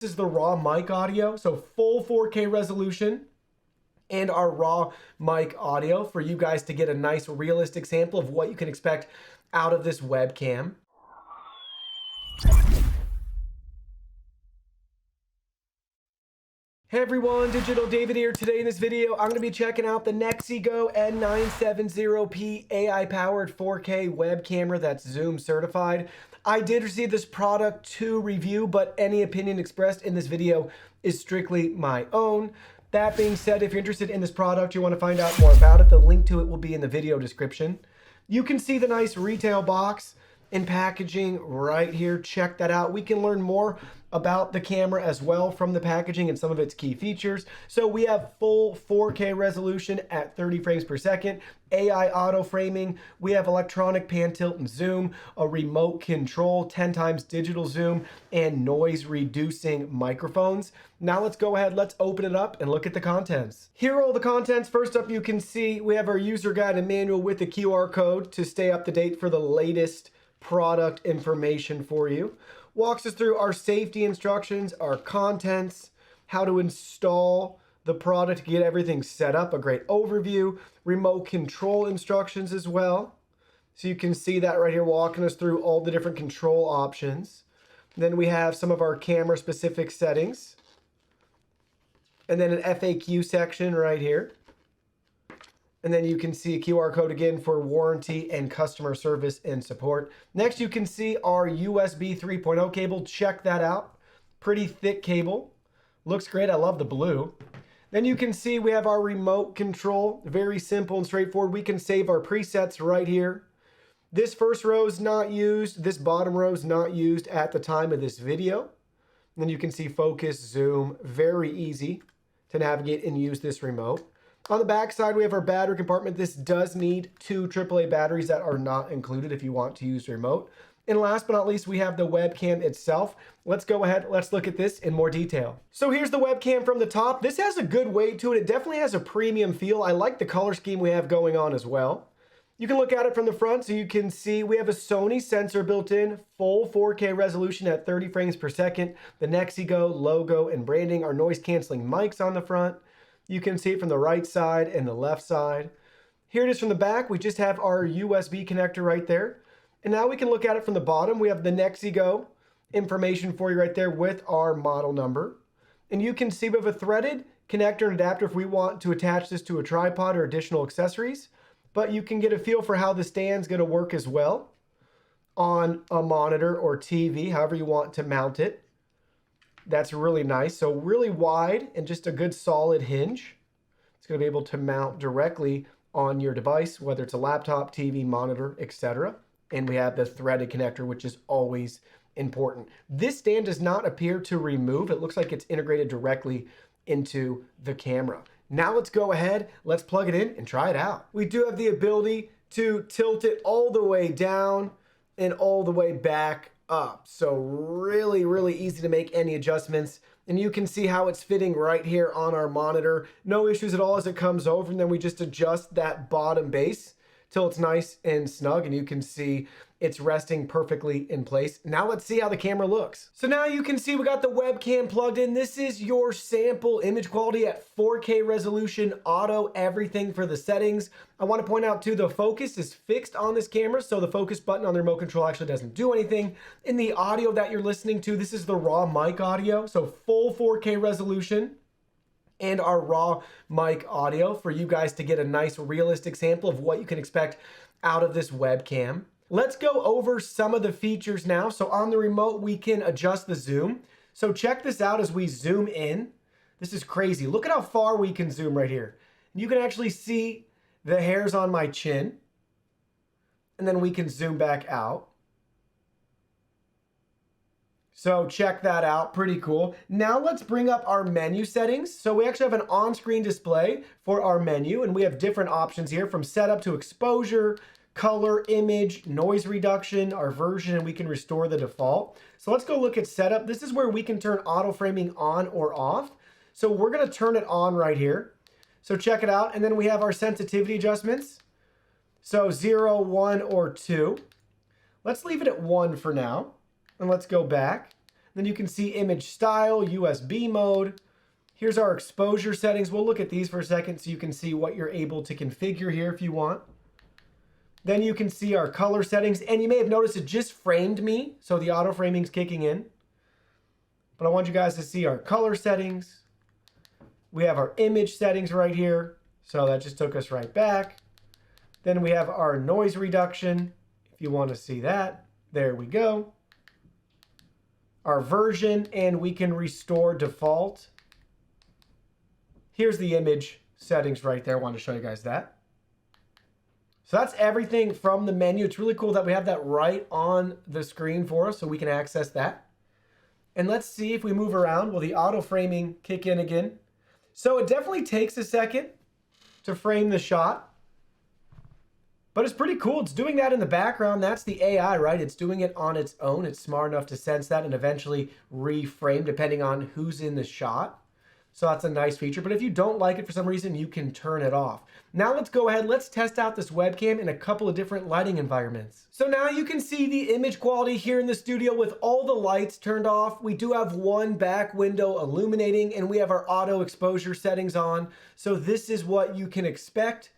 This is the raw mic audio, so full 4K resolution and our raw mic audio for you guys to get a nice realistic sample of what you can expect out of this webcam. Hey everyone, Digital David here. Today in this video, I'm going to be checking out the NexiGo N970P AI-powered 4K web camera that's Zoom certified. I did receive this product to review, but any opinion expressed in this video is strictly my own. That being said, if you're interested in this product, you want to find out more about it, the link to it will be in the video description. You can see the nice retail box and packaging right here. Check that out. We can learn more about the camera as well from the packaging and some of its key features. So we have full 4K resolution at 30 frames per second, AI auto framing, we have electronic pan, tilt, and zoom, a remote control, 10 times digital zoom, and noise reducing microphones. Now let's go ahead, let's open it up and look at the contents. Here are all the contents. First up, you can see we have our user guide and manual with the QR code to stay up to date for the latest product information for you. Walks us through our safety instructions, our contents, how to install the product to get everything set up, a great overview, remote control instructions as well. So you can see that right here walking us through all the different control options. Then we have some of our camera specific settings. And then an FAQ section right here. And then you can see a QR code again for warranty and customer service and support. Next, you can see our USB 3.0 cable. Check that out. Pretty thick cable. Looks great. I love the blue. Then you can see we have our remote control. Very simple and straightforward. We can save our presets right here. This first row is not used. This bottom row is not used at the time of this video. And then you can see focus, zoom. Very easy to navigate and use this remote. On the back side, we have our battery compartment. This does need 2 AAA batteries that are not included if you want to use the remote. And last but not least, we have the webcam itself. Let's go ahead, let's look at this in more detail. So here's the webcam from the top. This has a good weight to it. It definitely has a premium feel. I like the color scheme we have going on as well. You can look at it from the front so you can see we have a Sony sensor built in, full 4K resolution at 30 frames per second. The NexiGo logo and branding, our noise canceling mics on the front. You can see it from the right side and the left side. Here it is from the back. We just have our USB connector right there. And now we can look at it from the bottom. We have the NexiGo information for you right there with our model number. And you can see we have a threaded connector and adapter if we want to attach this to a tripod or additional accessories. But you can get a feel for how the stand's going to work as well on a monitor or TV, however you want to mount it. That's really nice. So really wide and just a good solid hinge. It's going to be able to mount directly on your device, whether it's a laptop, TV, monitor, etc. And we have the threaded connector, which is always important. This stand does not appear to remove. It looks like it's integrated directly into the camera. Now let's go ahead, let's plug it in and try it out. We do have the ability to tilt it all the way down and all the way back up. So really, really easy to make any adjustments. And you can see how it's fitting right here on our monitor. No issues at all as it comes over. And then we just adjust that bottom base till it's nice and snug. And you can see it's resting perfectly in place. Now let's see how the camera looks. So now you can see we got the webcam plugged in. This is your sample image quality at 4K resolution, auto, everything for the settings. I want to point out too, the focus is fixed on this camera. So the focus button on the remote control actually doesn't do anything. In the audio that you're listening to, this is the raw mic audio. So full 4K resolution and our raw mic audio for you guys to get a nice realistic sample of what you can expect out of this webcam. Let's go over some of the features now. So on the remote, we can adjust the zoom. So check this out as we zoom in. This is crazy. Look at how far we can zoom right here. You can actually see the hairs on my chin. And then we can zoom back out. So check that out, pretty cool. Now let's bring up our menu settings. So we actually have an on-screen display for our menu, and we have different options here from setup to exposure, color, image, noise reduction, our version, and we can restore the default. So let's go look at setup. This is where we can turn auto framing on or off. So we're gonna turn it on right here. So check it out. And then we have our sensitivity adjustments. So 0, 1, or 2. Let's leave it at 1 for now. And let's go back. Then you can see image style, USB mode. Here's our exposure settings. We'll look at these for a second so you can see what you're able to configure here if you want. Then you can see our color settings, and you may have noticed it just framed me, so the auto framing is kicking in. But I want you guys to see our color settings. We have our image settings right here, so that just took us right back. Then we have our noise reduction, if you want to see that. There we go. Our version, and we can restore default. Here's the image settings right there. I wanted to show you guys that. So that's everything from the menu. It's really cool that we have that right on the screen for us so we can access that. And let's see if we move around. Will the auto framing kick in again? So it definitely takes a second to frame the shot, but it's pretty cool. It's doing that in the background. That's the AI, right? It's doing it on its own. It's smart enough to sense that and eventually reframe depending on who's in the shot. So that's a nice feature, but if you don't like it for some reason, you can turn it off. Now let's go ahead, let's test out this webcam in a couple of different lighting environments. So now you can see the image quality here in the studio with all the lights turned off. We do have one back window illuminating, and we have our auto exposure settings on. So this is what you can expect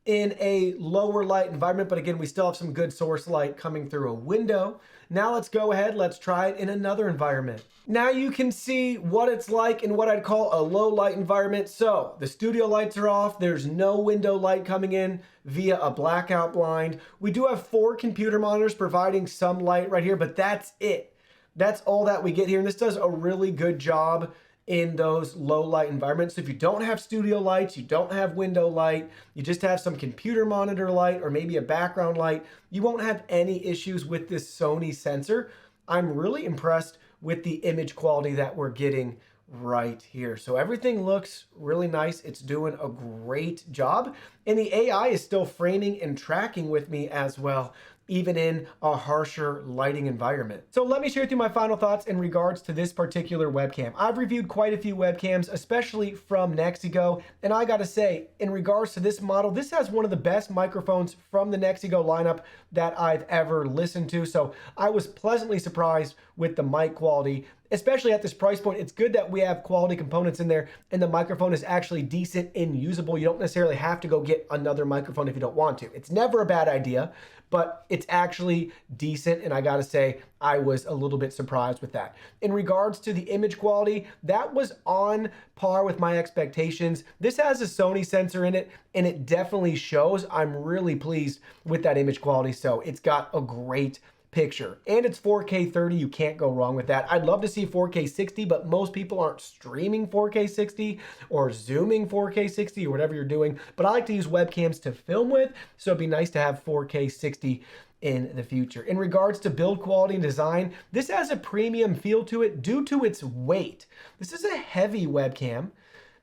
in a lower light environment, but again, we still have some good source light coming through a window. Now let's go ahead, let's try it in another environment. Now you can see what it's like in what I'd call a low light environment. So the studio lights are off, there's no window light coming in via a blackout blind. We do have 4 computer monitors providing some light right here, but that's it. That's all that we get here, and this does a really good job in those low light environments. So if you don't have studio lights, you don't have window light, you just have some computer monitor light or maybe a background light, you won't have any issues with this Sony sensor. I'm really impressed with the image quality that we're getting right here. So everything looks really nice. It's doing a great job. And the AI is still framing and tracking with me as well, even in a harsher lighting environment. So let me share with you my final thoughts in regards to this particular webcam. I've reviewed quite a few webcams, especially from NexiGo, and I gotta say, in regards to this model, this has one of the best microphones from the NexiGo lineup that I've ever listened to. So I was pleasantly surprised with the mic quality, especially at this price point. It's good that we have quality components in there and the microphone is actually decent and usable. You don't necessarily have to go get another microphone if you don't want to. It's never a bad idea, but it's actually decent, and I gotta say, I was a little bit surprised with that. In regards to the image quality, that was on par with my expectations. This has a Sony sensor in it, and it definitely shows. I'm really pleased with that image quality, so it's got a great picture, and it's 4K 30. You can't go wrong with that. I'd love to see 4K 60, but most people aren't streaming 4K 60 or zooming 4K 60 or whatever you're doing, but I like to use webcams to film with, so it'd be nice to have 4K 60 in the future. In regards to build quality and design, this has a premium feel to it due to its weight. This is a heavy webcam,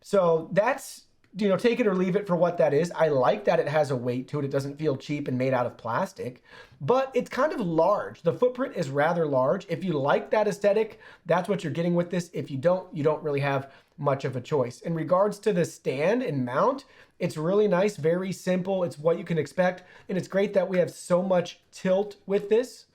so that's, you know, take it or leave it for what that is. I like that it has a weight to it. It doesn't feel cheap and made out of plastic, but it's kind of large. The footprint is rather large. If you like that aesthetic, that's what you're getting with this. If you don't really have much of a choice. In regards to the stand and mount, it's really nice, very simple. It's what you can expect, and it's great that we have so much tilt with this.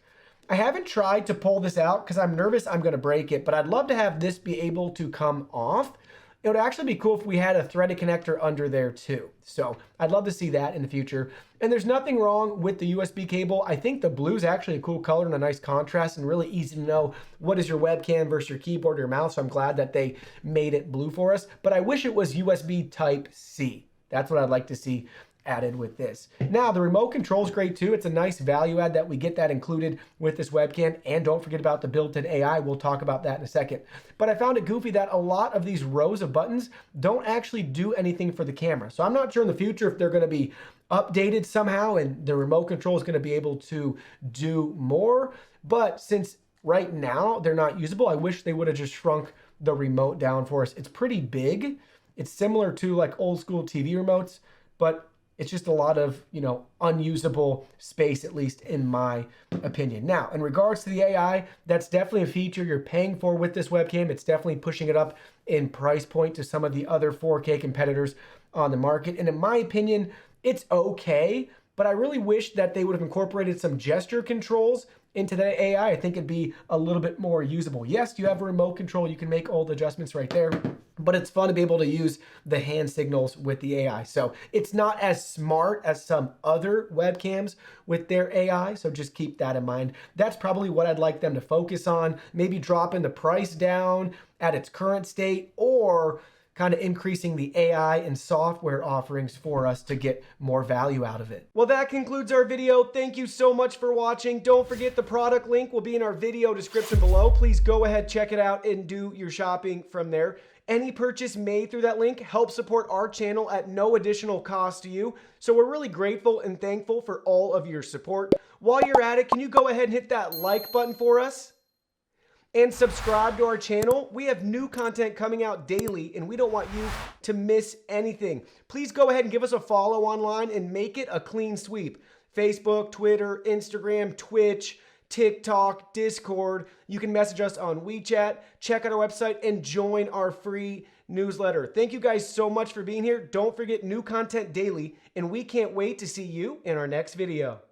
I haven't tried to pull this out because I'm nervous I'm gonna break it, but I'd love to have this be able to come off. It would actually be cool if we had a threaded connector under there too. So I'd love to see that in the future. And there's nothing wrong with the USB cable. I think the blue is actually a cool color and a nice contrast and really easy to know what is your webcam versus your keyboard or your mouse. So I'm glad that they made it blue for us, but I wish it was USB type C. That's what I'd like to see added with this. Now, the remote control is great too. It's a nice value add that we get that included with this webcam. And don't forget about the built-in AI. We'll talk about that in a second. But I found it goofy that a lot of these rows of buttons don't actually do anything for the camera. So I'm not sure in the future if they're going to be updated somehow and the remote control is going to be able to do more. But since right now they're not usable, I wish they would have just shrunk the remote down for us. It's pretty big. It's similar to like old school TV remotes, but it's just a lot of, you know, unusable space, at least in my opinion. Now, in regards to the AI, that's definitely a feature you're paying for with this webcam. It's definitely pushing it up in price point to some of the other 4K competitors on the market. And in my opinion, it's okay, but I really wish that they would have incorporated some gesture controls into the AI, I think it'd be a little bit more usable. Yes, you have a remote control. You can make all the adjustments right there, but it's fun to be able to use the hand signals with the AI. So it's not as smart as some other webcams with their AI. So just keep that in mind. That's probably what I'd like them to focus on. Maybe dropping the price down at its current state, or kind of increasing the AI and software offerings for us to get more value out of it. Well, that concludes our video. Thank you so much for watching. Don't forget the product link will be in our video description below. Please go ahead, check it out, and do your shopping from there. Any purchase made through that link helps support our channel at no additional cost to you. So we're really grateful and thankful for all of your support. While you're at it, can you go ahead and hit that like button for us? And subscribe to our channel. We have new content coming out daily, and we don't want you to miss anything. Please go ahead and give us a follow online and make it a clean sweep. Facebook, Twitter, Instagram, Twitch, TikTok, Discord. You can message us on WeChat, check out our website, and join our free newsletter. Thank you guys so much for being here. Don't forget, new content daily, and we can't wait to see you in our next video.